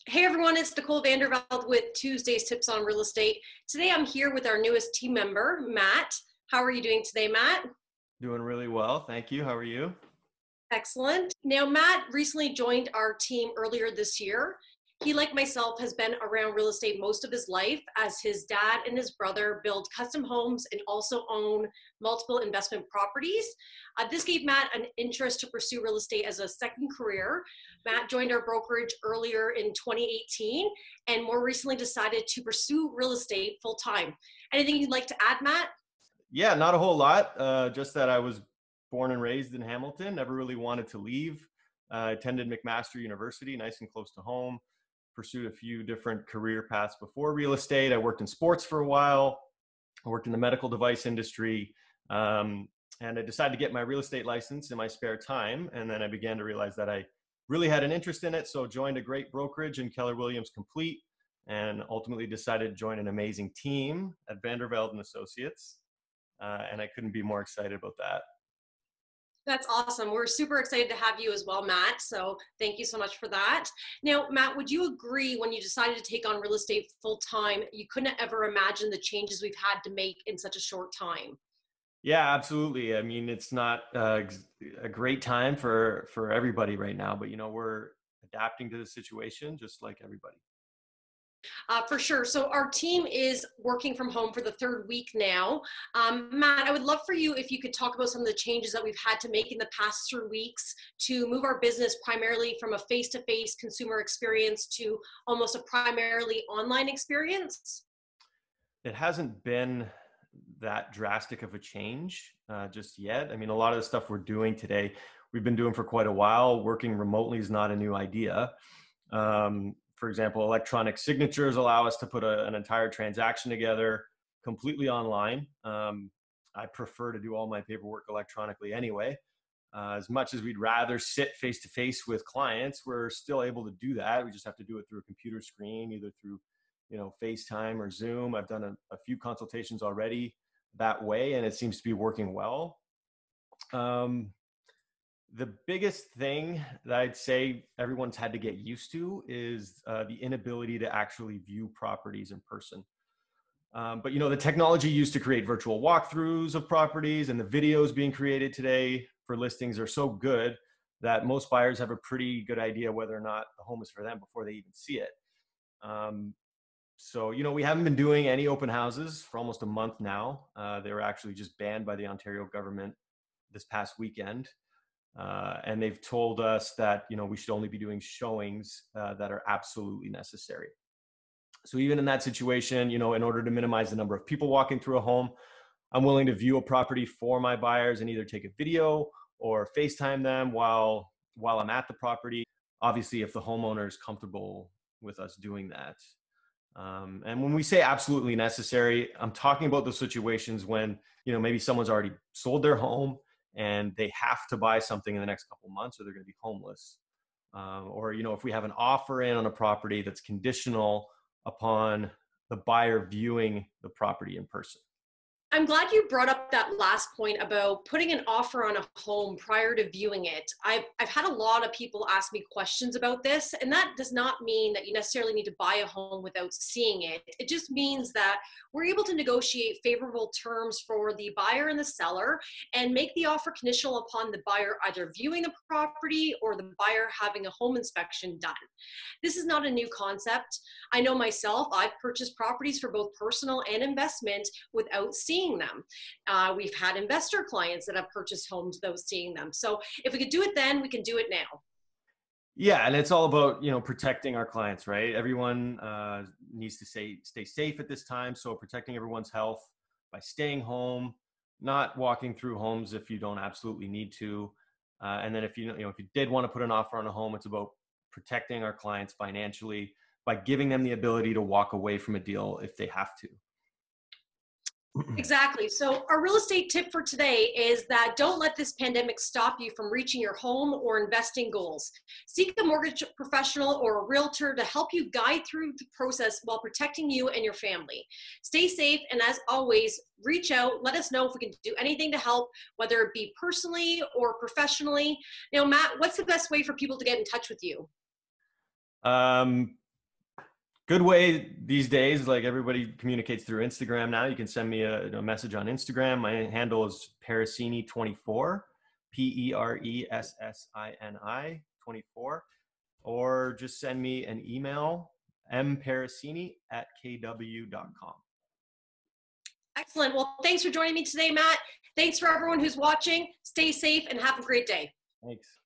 Hey everyone, it's Nicole Vandervelde with Tuesday's Tips on Real Estate. Today I'm here with our newest team member, Matt. How are you doing today, Matt? Doing really well, thank you. How are you? Excellent. Now, Matt recently joined our team earlier this year. He, like myself, has been around real estate most of his life as his dad and his brother build custom homes and also own multiple investment properties. This gave Matt an interest to pursue real estate as a second career. Matt joined our brokerage earlier in 2018 and more recently decided to pursue real estate full time. Anything you'd like to add, Matt? Yeah, not a whole lot. Just that I was born and raised in Hamilton, never really wanted to leave. I attended McMaster University, nice and close to home. Pursued a few different career paths before real estate. I worked in sports for a while. I worked in the medical device industry. And I decided to get my real estate license in my spare time. And then I began to realize that I really had an interest in it. So joined a great brokerage in Keller Williams Complete and ultimately decided to join an amazing team at Vandervelde and Associates. And I couldn't be more excited about that. That's awesome. We're super excited to have you as well, Matt. So thank you so much for that. Now, Matt, would you agree when you decided to take on real estate full time, you couldn't ever imagine the changes we've had to make in such a short time? Yeah, absolutely. I mean, it's not a great time for everybody right now, but we're adapting to the situation just like everybody. For sure. So our team is working from home for the third week now. Matt, I would love for you if you could talk about some of the changes that we've had to make in the past 3 weeks to move our business primarily from a face-to-face consumer experience to almost a primarily online experience. It hasn't been that drastic of a change just yet. I mean, a lot of the stuff we're doing today, we've been doing for quite a while. Working remotely is not a new idea. For example, electronic signatures allow us to put an entire transaction together completely online. I prefer to do all my paperwork electronically anyway. As much as we'd rather sit face to face with clients, we're still able to do that. We just have to do it through a computer screen, either through FaceTime or Zoom. I've done a few consultations already that way, and it seems to be working well. The biggest thing that I'd say everyone's had to get used to is the inability to actually view properties in person. But the technology used to create virtual walkthroughs of properties and the videos being created today for listings are so good that most buyers have a pretty good idea whether or not the home is for them before they even see it. So, we haven't been doing any open houses for almost a month now. They were actually just banned by the Ontario government this past weekend. And they've told us that, we should only be doing showings that are absolutely necessary. So even in that situation, in order to minimize the number of people walking through a home, I'm willing to view a property for my buyers and either take a video or FaceTime them while I'm at the property. Obviously, if the homeowner is comfortable with us doing that. And when we say absolutely necessary, I'm talking about those situations when, maybe someone's already sold their home and they have to buy something in the next couple of months or they're going to be homeless. Or, if we have an offer in on a property that's conditional upon the buyer viewing the property in person. I'm glad you brought up that last point about putting an offer on a home prior to viewing it. I've had a lot of people ask me questions about this, and that does not mean that you necessarily need to buy a home without seeing it. It just means that we're able to negotiate favorable terms for the buyer and the seller and make the offer conditional upon the buyer either viewing the property or the buyer having a home inspection done. This is not a new concept. I know myself, I've purchased properties for both personal and investment without seeing them. We've had investor clients that have purchased homes without seeing them. So if we could do it then, we can do it now. Yeah, and it's all about protecting our clients, right? Everyone needs to stay safe at this time, so protecting everyone's health by staying home, not walking through homes if you don't absolutely need to, and then if you did want to put an offer on a home, it's about protecting our clients financially by giving them the ability to walk away from a deal if they have to. Exactly. So our real estate tip for today is that don't let this pandemic stop you from reaching your home or investing goals. Seek a mortgage professional or a realtor to help you guide through the process while protecting you and your family. Stay safe, and as always, reach out. Let us know if we can do anything to help, whether it be personally or professionally. Now, Matt, what's the best way for people to get in touch with you? good way these days, like everybody communicates through Instagram now. You can send me a message on Instagram. My handle is Peressini24, Peressini 24, or just send me an email, mperessini@kw.com. Excellent. Well, thanks for joining me today, Matt. Thanks for everyone who's watching. Stay safe and have a great day. Thanks.